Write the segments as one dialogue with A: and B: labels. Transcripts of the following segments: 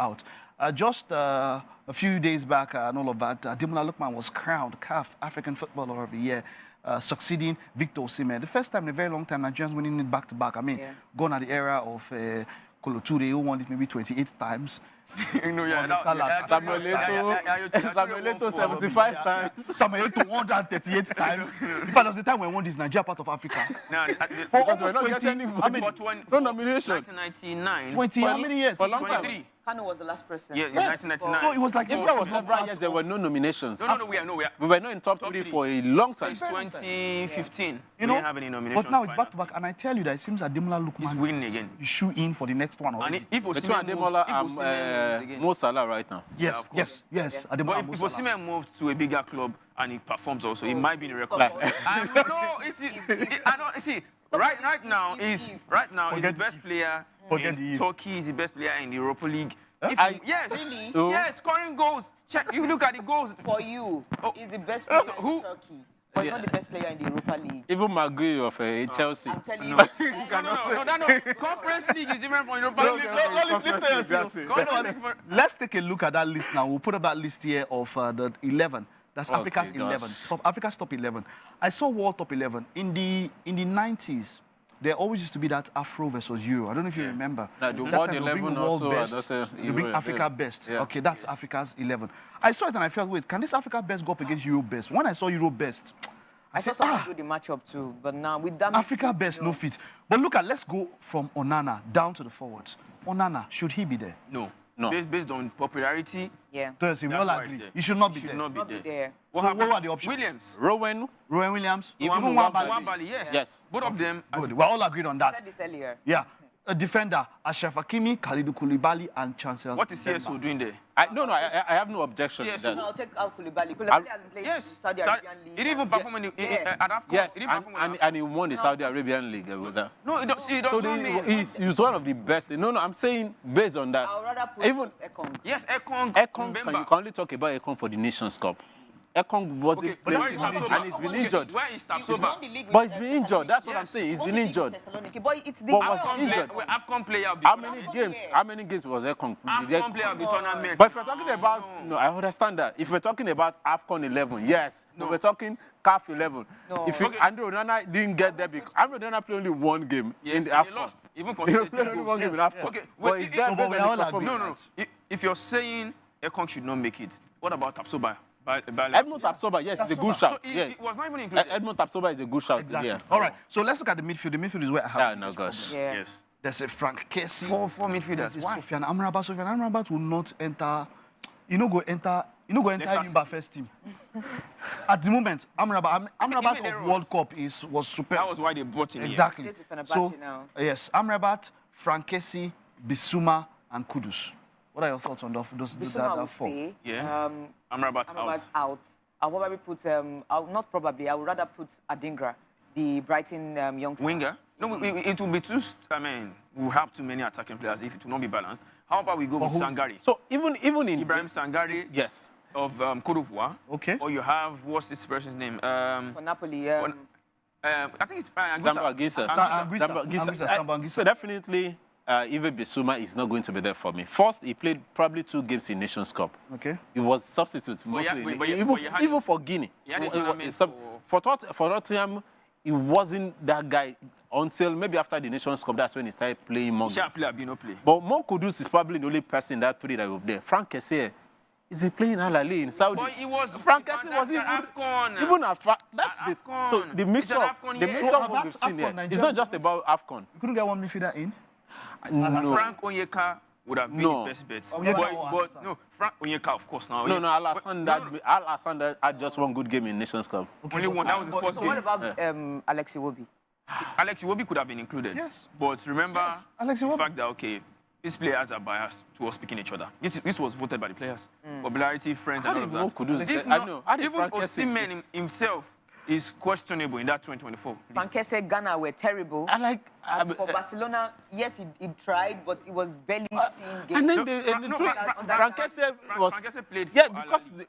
A: out. Just a few days back and all of that, Ademola Lookman was crowned CAF African Footballer of the Year, succeeding Victor Osimhen. The first time in a very long time, Nigerians winning it back-to-back. I mean, gone at the era of Kolo Toure, who won it maybe 28 times.
B: Samuel
C: Eto'o 75 times.
A: Samuel Eto'o 138 times. In fact, there was the time when we won this Nigeria part of Africa.
C: Because we're not getting any no nomination.
B: 1999.
A: 20, how many years?
C: For a long time.
B: 23.
D: Kano was the last person.
B: Yeah, 1999.
A: So it was like
C: If there was several years, there were no nominations.
B: No,
C: We were not in top three for a long time.
B: Since 2015,
A: You know,
B: we didn't have any nominations.
A: but now it's back-to-back, and I tell you that it seems Ademola Lookman
B: He's winning again.
A: is shoe in for the next one already.
B: And if
C: Between
B: Osimhen moves,
C: Ademola
B: if Osimhen moves again.
C: and Mo Salah right now.
A: Yes,
B: of course.
A: yes.
B: But
A: Ademola
B: if
A: Mo Salah.
B: Osimhen moves to a bigger club and he performs also, he might be in a record.
D: Like,
B: I don't see. Right now he's the best player in Turkey. He's the best player in the Europa League. Yes,
D: Really?
B: yes, scoring goals. Check. You look at the goals.
D: For you, he's the best player
B: Who?
D: in Turkey. But he's not the best player in the Europa League.
C: Even Maguire of Chelsea.
D: I'm telling you.
B: No. Conference League is different from Europa League.
A: Let's take a look at that list now. We'll put up that list here of the 11. That's Africa's 11. Africa's top 11. I saw World Top 11 in the 90s. There always used to be that Afro versus Euro. I don't know if you remember.
C: No, the
A: That
C: World
A: time they'll bring
C: 11
A: World
C: also.
A: best, they bring Africa best.
C: Yeah.
A: Okay, that's Africa's 11. I saw it and I felt, wait, can this Africa best go up against Euro best? When I saw Euro best,
D: I saw someone do the matchup too, but now with that
A: Africa best, no fit. But look at, let's go from Onana down to the forwards. Onana, should he be there?
B: No.
C: No.
B: Based on popularity,
D: yeah.
A: Does he
B: That's
A: all
B: why
A: agree?
B: it's there.
A: He should not be
B: he should
A: there.
B: not be
D: Not be
B: there.
D: there.
B: What
A: So
B: happened?
A: what were the options?
B: Williams.
C: Rowan.
A: Rowan Williams?
C: Even
B: Nwabali, yeah.
C: Yes.
B: Both of them.
A: Good. We're all agreed on
D: I
A: that.
D: said this earlier.
A: Yeah. A defender, Ashraf Hakimi, Khalidou Koulibaly, and Chancellor.
B: What is CSO doing there?
C: I have no objection to
B: Yes,
C: that.
D: No, I'll take out Koulibaly. Koulibaly hasn't played
B: Yes.
D: in Saudi Arabian League.
B: He didn't even perform at AFCON.
C: Yes,
B: He didn't perform
C: and he won the Saudi Arabian League with that.
B: No, he does
C: So
B: not mean.
C: he's one of the best. No, I'm saying based on that.
D: I would rather put
C: Even
D: Ekong.
B: Yes, Ekong.
C: Ekong, you can only talk about Ekong for the Nations Cup. Ekong wasn't
B: But
C: playing
B: where is
C: and he's been injured.
B: Where is
D: He's won
B: Tapsoba?
D: the league with,
C: But he's been injured. That's what I'm
D: Yes.
C: saying. He's
D: Won
C: been
D: the league with
C: injured.
D: Thessaloniki, but it's the
C: But was injured.
B: AFCON player of
C: How
B: the
C: many
B: tournament.
C: games? How many games was Ekong?
B: AFCON player of the tournament.
C: But if we're talking about, no, I understand that. If we're talking about AFCON 11, yes.
B: No.
C: But we're talking CAF 11.
D: No.
C: If Andrew Onana didn't get there because Andrew Onana played only one game
B: Yes,
C: in the
B: and he
C: AFCON.
B: lost. Even
C: He
B: considered
C: played only one game in AFCON.
B: Okay,
C: but
B: wait,
C: is that
A: but
C: based
A: we
C: on
A: all
C: his
A: agree.
C: performance?
B: No. If you're saying Ekong should not make it, what about Tapsoba?
C: Edmund Tapsoba, yes, it's a good shout.
B: So
C: Yeah.
B: it was not even included.
C: Edmund Tapsoba is a good shout.
A: Exactly.
C: Yeah.
A: All right. So let's look at the midfield. The midfield is where I have.
C: No, gosh.
D: Yeah.
B: Yes.
A: There's a Frank Kessie.
B: Four midfielders.
A: There's
B: Why?
A: Sofiane Amrabat. Sofiane Amrabat will not enter. You know, go enter Yumba first team. At the moment, Amrabat
B: Even
A: of World Cup was super.
B: That was why they brought him
A: Exactly.
D: Plays with Fenerbahce
A: So
D: now.
A: yes, Amrabat, Frank Kessie, Bissouma, and Kudus. What are your thoughts on those
D: Bissouma will
A: four?
D: stay.
B: Yeah. Amrabat
D: Amrabat
B: out.
D: out. I'll probably put, not probably, I would rather put Adingra, the Brighton youngster.
B: Winger? No, it will be too. We'll have too many attacking players if it will not be balanced. How about we go with Sangare?
C: So even in
B: Ibrahim Sangare
C: yes.
B: of Côte d'Ivoire.
A: Okay.
B: Or you have, what's this person's name?
D: For Napoli,
B: I think it's
C: Zamba Anguissa.
A: Samba Anguissa.
C: So definitely, Ive Bissouma is not going to be there for me. First, he played probably 2 games in Nations Cup.
A: Okay.
C: He was substitute mostly, even for Guinea.
B: He had a tournament for
C: Tottenham, he wasn't that guy until maybe after the Nations Cup. That's when he started playing more.
B: Sharp player, no play.
C: But Mo Kudus is probably the only person that played that will play. Frank Kessie, is he playing Al Ahly in Saudi?
B: But he was.
C: Frank Kessie was
B: even
C: at that's the
B: AFCON.
C: so the mixture of
B: AFCON,
C: the
B: yeah.
C: mixture
A: So
C: of what we've seen
A: AFCON,
C: here. It's not just about AFCON.
A: You couldn't get one midfielder in?
C: No.
B: Frank Onyeka would have been the best bet. But no, Frank Onyeka, of course, now.
C: No, Alassane had just one good game in Nations Cup.
B: Only one. That was his first
D: so
B: game.
D: what about Alexi Iwobi?
B: Alex Iwobi could have been included.
A: Yes.
B: But remember
A: Alex
B: the
A: Iwobi.
B: fact that, okay, these players are biased towards picking each other. This was voted by the players. Popularity, friends,
C: How
B: and all
C: did
B: of
C: Mo
B: that.
C: Kudus
B: If
C: I
B: not-
C: know. How did
B: even
C: Frank Kessie-
B: Osimhen himself is questionable in that 2024 list.
D: Franke said Ghana were terrible. For Barcelona, yes, he tried, but it was barely seen
C: And
D: games.
C: then Franke
B: played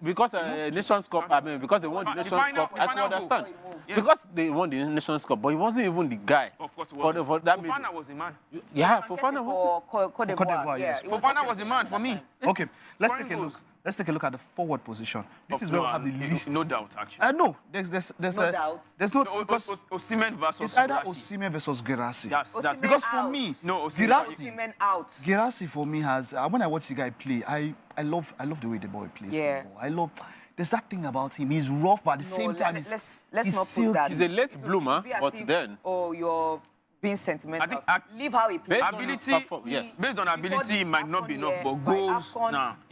C: because Nations Cup. I mean, because they won the Nations Cup. I can understand.
B: Yes.
C: Because they won the Nations Cup, but he wasn't even the guy.
B: Of course,
C: for that
B: Fofana was the man.
C: Yeah, Fofana was.
D: Cote d'Ivoire,
A: yes.
B: Fofana was the man for me.
A: Okay, let's take a look. Let's take a look at the forward position. This is where we have the least.
B: No doubt, actually.
A: No, there's
D: No doubt.
A: There's not because
B: Osimhen versus
A: it's either
B: Guirassy.
A: Osimhen versus Guirassy.
B: That's
A: Because
D: out.
A: for me,
B: No,
D: Osimhen out.
A: Guirassy for me has when I watch the guy play, I love the way the boy plays football. There's that thing about him. He's rough, but at the same time,
D: let's
A: he's
D: not
A: silky.
D: put that.
C: He's a late bloomer, but then.
D: Oh, you're being sentimental.
B: I think
D: Leave how he plays.
B: Based on ability, it might not be enough, but goals,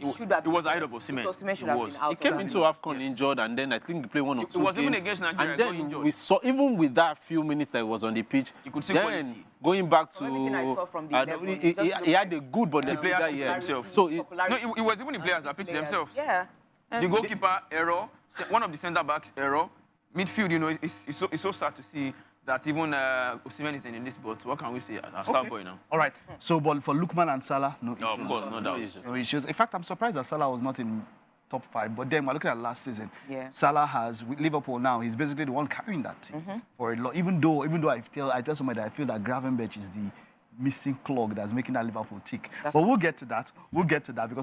B: it was ahead of Osimhen.
D: Osimhen should have been out.
C: He came into AFCON injured, and then I think he played one or two
B: It was
C: games.
B: even against Nigeria.
C: And then we saw, even with that few minutes that he was on the pitch,
B: you could see
C: then
B: quality.
C: going back
D: everything I
C: to,
D: saw from the 11,
C: he had a good
B: The players
C: Bundesliga
B: picked
C: year.
B: themselves.
C: So
B: it was even the players that picked themselves.
D: Yeah.
B: The goalkeeper error, one of the centre backs error, midfield. It's so sad to see that even Osimhen is in the list. But what can we say as a star boy now?
A: All right. So, but for Lookman and Salah, no issues.
B: Of course, no doubt.
A: No issues. In fact, I'm surprised that Salah was not in top 5. But then we're looking at last season.
D: Yeah.
A: Salah has with Liverpool now. He's basically the one carrying that team for a lot. Even though I tell somebody that I feel that Gravenberch is the missing clog that's making that Liverpool tick. But we'll get to that. We'll get to that because.